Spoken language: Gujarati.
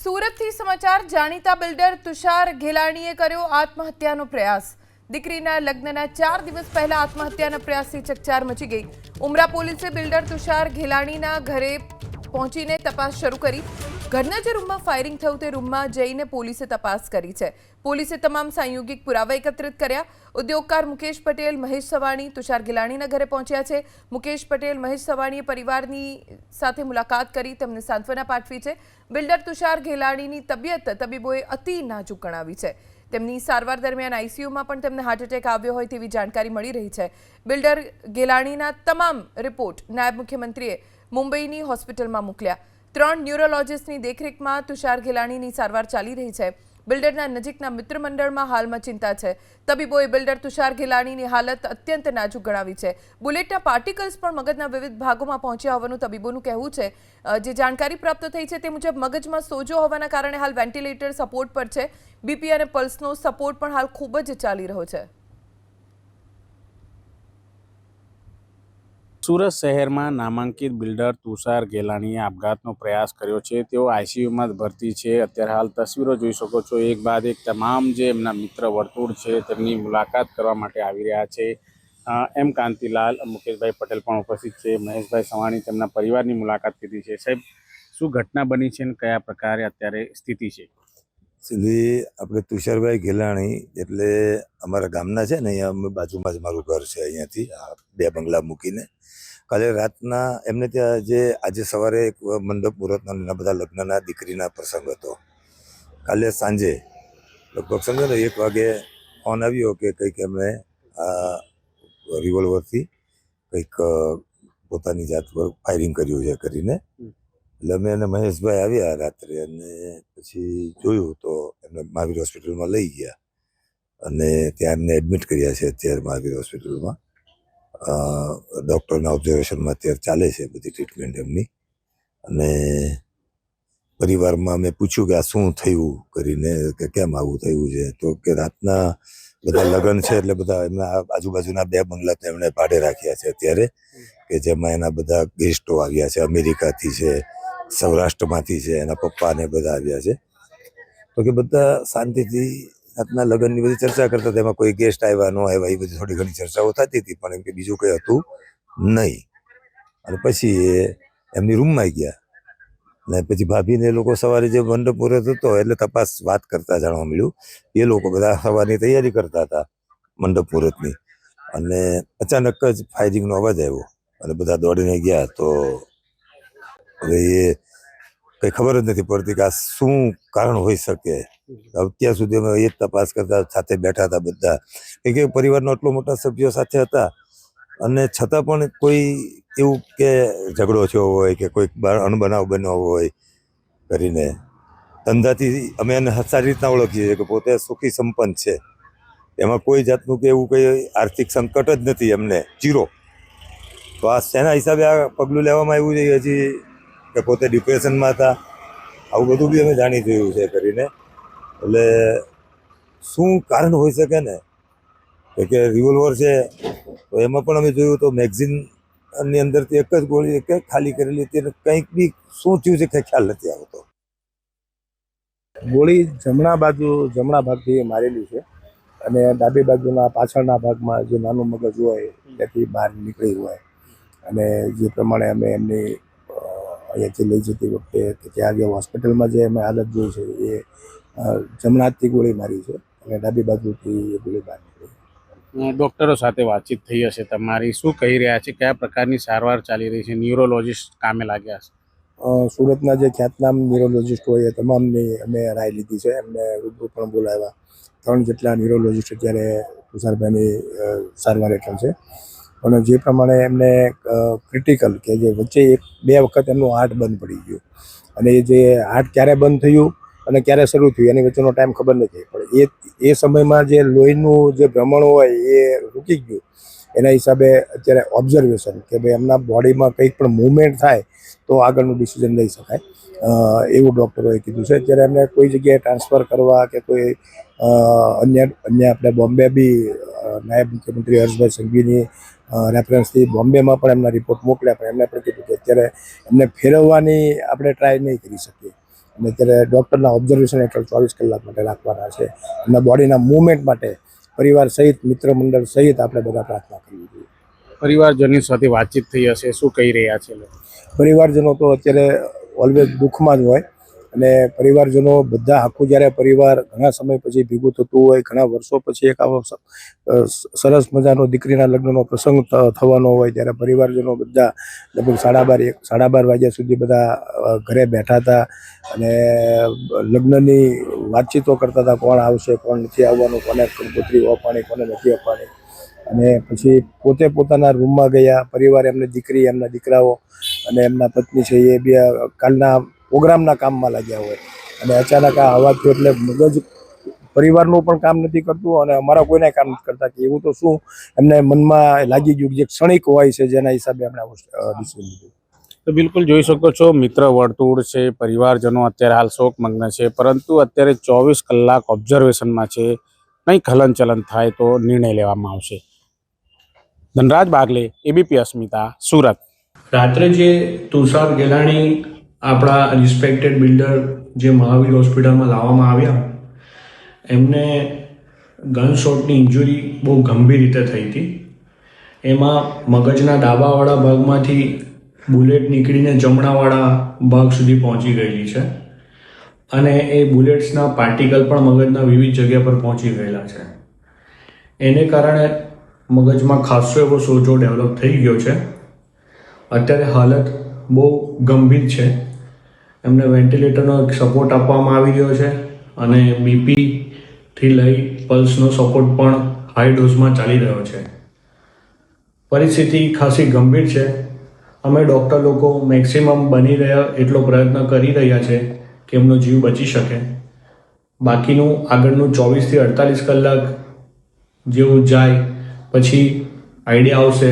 સુરતથી સમાચાર જાણીતા બિલ્ડર તુષાર ઘેલાણીએ કર્યો આત્મહત્યાનો પ્રયાસ। દીકરીના લગ્નના 4 દિવસ પહેલા આત્મહત્યાના પ્રયાસથી ચકચાર મચી ગઈ। ઉમરા પોલીસે બિલ્ડર તુષાર ઘેલાણીના ઘરે પહોંચીને તપાસ શરૂ કરી। ઘરના જે રૂમમાં ફાયરિંગ થયું તે રૂમમાં જઈને પોલીસે તપાસ કરી છે। પોલીસે તમામ સાંયોગિક પુરાવા એકત્રિત કર્યા। ઉદ્યોગકાર મુકેશ પટેલ, મહેશ સવાણી તુષાર ઘેલાણીના ઘરે પહોંચ્યા છે। મુકેશ પટેલ, મહેશ સવાણીએ પરિવારની સાથે મુલાકાત કરી તેમને સાંત્વના પાઠવી છે। બિલ્ડર તુષાર ઘેલાણીની તબિયત તબીબોએ અતિ નાજુક ગણાવી છે। તેમની સારવાર દરમિયાન આઈસીયુમાં પણ તેમને હાર્ટ એટેક આવ્યો હોય તેવી જાણકારી મળી રહી છે। બિલ્ડર ઘેલાણીના તમામ રિપોર્ટ નાયબ મુખ્યમંત્રીએ મુંબઈની હોસ્પિટલમાં મોકલ્યા। 3 ન્યુરોલોજિસ્ટની દેખરેખમાં તુષાર ઘેલાણીની સારવાર ચાલી રહી છે। બિલ્ડરના નજીકના મિત્ર મંડળમાં હાલમાં ચિંતા છે। તબીબોએ બિલ્ડર તુષાર ઘેલાણીની હાલત અત્યંત નાજુક ગણાવી છે। બુલેટના પાર્ટિકલ્સ પણ મગજના વિવિધ ભાગોમાં પહોંચ્યા હોવાનું તબીબોનું કહેવું છે। જે જાણકારી પ્રાપ્ત થઈ છે તે મુજબ મગજમાં સોજો હોવાના કારણે હાલ વેન્ટિલેટર સપોર્ટ પર છે। બીપી અને પલ્સનો સપોર્ટ પણ હાલ ખૂબ જ ચાલી રહ્યો છે। સુરત શહેરમાં નામાંકિત બિલ્ડર તુષાર ઘેલાણીએ આપઘાતનો પ્રયાસ કર્યો છે। તેઓ આઈસીયુમાં ભરતી છે। અત્યારે હાલ તસવીરો જોઈ શકો છો, એક બાદ એક તમામ જે એમના મિત્ર વર્તુળ છે તેમની મુલાકાત કરવા માટે આવી રહ્યા છે। એમ કાંતિલાલ, મુકેશભાઈ પટેલ પણ ઉપસ્થિત છે। મહેશભાઈ સવાણી તેમના પરિવારની મુલાકાત લીધી છે। સાહેબ, શું ઘટના બની છે અને કયા પ્રકારે અત્યારે સ્થિતિ છે? સીધી આપણે તુષારભાઈ ઘેલાણી એટલે અમારા ગામના છે ને, અહીંયા બાજુમાં જ મારું ઘર છે। અહીંયાથી 2 બંગલા મૂકીને કાલે રાતના એમને ત્યાં જે આજે સવારે એક મંડપ મુહૂર્તના એના બધા લગ્નના દીકરીના પ્રસંગ હતો। કાલે સાંજે લગભગ સમજો ને 1 વાગે ફોન આવ્યો કે કંઈક એમણે રિવોલ્વરથી કંઈક પોતાની જાત પર ફાયરિંગ કર્યું છે કરીને। એટલે અમે અને મહેશભાઈ આવ્યા રાત્રે અને પછી જોયું તો એમને મહાવીર હોસ્પિટલમાં લઈ ગયા અને ત્યાં એમને એડમિટ કર્યા છે અત્યારે મહાવીર હોસ્પિટલમાં। ડૉક્ટરના ઓબ્ઝર્વેશનમાં અત્યારે ચાલે છે બધી ટ્રીટમેન્ટ એમની। અને પરિવારમાં મેં પૂછ્યું કે આ શું થયું કરીને, કે કેમ આવું થયું છે, તો કે રાતના બધા લગ્ન છે એટલે બધા એમના આજુબાજુના 2 બંગલા તો એમણે ભાડે રાખ્યા છે અત્યારે, કે જેમાં એના બધા ગેસ્ટો આવ્યા છે, અમેરિકાથી છે, સૌરાષ્ટ્રમાંથી છે, એના પપ્પાને બધા આવ્યા છે। તો કે બધા શાંતિથી રાતના લગ્નની બધી ચર્ચા કરતા હતા। એમાં કોઈ ગેસ્ટ આવ્યા ન આવ્યા એ બધી થોડી ઘણી ચર્ચાઓ થતી હતી, પણ એમ કે બીજું કંઈ હતું નહીં। અને પછી એ એમની રૂમમાં ગયા ને પછી ભાભીને એ લોકો સવારે જે મંડપ મુહૂર્ત હતો એટલે તપાસ વાત કરતા જાણવા મળ્યું। એ લોકો બધા સવારની તૈયારી કરતા હતા મંડપ મુહૂર્તની, અને અચાનક જ ફાયરિંગનો અવાજ આવ્યો અને બધા દોડીને ગયા। તો હવે એ કંઈ ખબર જ નથી પડતી કે આ શું કારણ હોઈ શકે। અત્યાર સુધી અમે એ જ તપાસ કરતા, સાથે બેઠા હતા બધા, કે પરિવારનો આટલો મોટા સભ્યો સાથે હતા અને છતાં પણ કોઈ એવું કે ઝઘડો થયો હોય કે કોઈ અણબનાવ બન્યો હોય કરીને। ધંધાથી અમે એને સારી રીતના ઓળખીએ છીએ કે પોતે સુખી સંપન્ન છે, એમાં કોઈ જાતનું કે એવું કંઈ આર્થિક સંકટ જ નથી એમને, 0। તો આ શેના હિસાબે આ પગલું લેવામાં આવ્યું છે હજી કે પોતે ડિપ્રેશનમાં હતા, આવું બધું બી અમે જાણી જોયું છે કરીને। એટલે શું કારણ હોઈ શકે ને, કે રિવોલ્વર છે તો એમાં પણ અમે જોયું તો મેગઝીનની અંદરથી એક જ ગોળી ખાલી કરેલી હતી, કંઈક બી શું થયું છે કંઈ ખ્યાલ નથી આવતો। ગોળી જમણા ભાગથી મારેલી છે અને ડાબી બાજુના પાછળના ભાગમાં જે નાનું મગજ હોય ત્યાંથી બહાર નીકળી હોય। અને જે પ્રમાણે અમે એમની અહીંયાથી લઈ જતી વખતે ત્યાં જે હોસ્પિટલમાં જે અમે હાલત જોઈ છે એ જમણા હાથથી ગોળી મારી છે અને ડાબી બાજુથી એ ગોળી બહાર નીકળી। ડૉક્ટરો સાથે વાતચીત થઈ હશે તમારી, શું કહી રહ્યા છે, કયા પ્રકારની સારવાર ચાલી રહી છે? ન્યુરોલોજિસ્ટ કામે લાગ્યા છે? સુરતના જે ખ્યાતનામ ન્યુરોલોજિસ્ટ હોય એ તમામની અમે રાય લીધી છે। એમને રૂબરૂ પણ બોલાવ્યા। 3 જેટલા ન્યુરોલોજિસ્ટ અત્યારે તુષારભાઈની સારવાર હેઠળ છે। પણ જે પ્રમાણે એમને ક્રિટિકલ કે જે વચ્ચે 1-2 વખત એમનું હાર્ટ બંધ પડી ગયું અને એ જે હાર્ટ ક્યારે બંધ થયું અને ક્યારે શરૂ થયું એની વચ્ચેનો ટાઈમ ખબર નથી, પણ એ સમયમાં જે લોહીનું જે ભ્રમણ હોય એ રૂકી ગયું। એના હિસાબે અત્યારે ઓબ્ઝર્વેશન કે ભાઈ એમના બોડીમાં કંઈક પણ મૂવમેન્ટ થાય તો આગળનું ડિસિઝન લઈ શકાય, એવું ડૉક્ટરોએ કીધું છે। અત્યારે એમને કોઈ જગ્યાએ ટ્રાન્સફર કરવા કે કોઈ અન્ય આપણે બોમ્બે બી નાયબ મુખ્યમંત્રી હર્ષભાઈ સંઘવીની રેફરન્સથી બોમ્બેમાં પણ એમના રિપોર્ટ મોકલ્યા, પણ એમને પણ કીધું કે અત્યારે એમને ફેરવવાની આપણે ટ્રાય નહીં કરી શકીએ। અને અત્યારે ડૉક્ટરના ઓબ્ઝર્વેશન હેઠળ 24 કલાક માટે રાખવાના છે. એમના બોડીના મૂવમેન્ટ માટે પરિવાર સહિત મિત્ર મંડળ સહિત આપણે બધા પ્રાર્થના કરવી જોઈએ. પરિવારજનો સાથે વાતચીત થઈ હશે, શું કહી રહ્યા છે લોકો? પરિવારજનો તો અત્યારે ઓલવેઝ દુઃખમાં જ હોય અને પરિવારજનો બધા આખું જ્યારે પરિવાર ઘણા સમય પછી ભેગું થતું હોય, ઘણા વર્ષો પછી એક આવો સરસ મજાનો દીકરીના લગ્નનો પ્રસંગ થવાનો હોય ત્યારે પરિવારજનો બધા લગભગ 12:30 વાગ્યા સુધી બધા ઘરે બેઠા હતા અને લગ્નની વાતચીતો કરતા હતા, કોણ આવશે કોણ નથી આવવાનું, કોને કંકોત્રી આપવાની કોને નથી આપવાની. અને પછી પોતે પોતાના રૂમમાં ગયા. પરિવાર એમની દીકરી, એમના દીકરાઓ અને એમના પત્ની છે એ બે કાલના પ્રોગ્રામના કામમાં લાગ્યા હોય અને અચાનક આ અવાજ થયો એટલે મગજ પરિવારનું પણ કામ નથી કરતું અને અમારા કોઈને કામ નથી કરતા કે એવું તો શું એમને મનમાં લાગી ગયું જે ક્ષણિક હોય છે જેના હિસાબે એમણે ડિસિઝન લીધું. તો બિલકુલ જોઈ શકો છો, મિત્ર વર્તુળ છે, પરિવારજનો અત્યારે હાલ શોકમગ્ન છે, પરંતુ અત્યારે 24 કલાક ઓબ્ઝર્વેશનમાં છે. કંઈક હલનચલન થાય તો નિર્ણય લેવામાં આવશે. ધનરાજ બાગલે, એબીપી અસ્મિતા, સુરત. રાત્રે જે તુષાર ગેલાણી આપણા રિસ્પેક્ટેડ બિલ્ડર જે મહાવીર હોસ્પિટલમાં લાવવામાં આવ્યા, એમને ગન શોટની ઇન્જુરી બહુ ગંભીર રીતે થઈ હતી. એમાં મગજના ડાબાવાળા ભાગમાંથી બુલેટ નીકળીને જમણાવાળા ભાગ સુધી પહોંચી ગયેલી છે અને એ બુલેટ્સના પાર્ટિકલ પણ મગજના વિવિધ જગ્યા પર પહોંચી ગયેલા છે. એને કારણે મગજમાં ખાસો એવો સોજો ડેવલપ થઈ ગયો છે. અત્યારે હાલત બહુ ગંભીર છે. એમને વેન્ટિલેટરનો સપોર્ટ આપવામાં આવી રહ્યો છે અને બીપીથી લઈ પલ્સનો સપોર્ટ પણ હાઈ ડોઝમાં ચાલી રહ્યો છે. પરિસ્થિતિ ખાસી ગંભીર છે. અમે ડૉક્ટર લોકો મેક્સિમમ બની રહ્યા એટલો પ્રયત્ન કરી રહ્યા છે કે એમનો જીવ બચી શકે. બાકીનું આગળનું 24 થી 48 કલાક જેવું જાય પછી આઈડિયા આવશે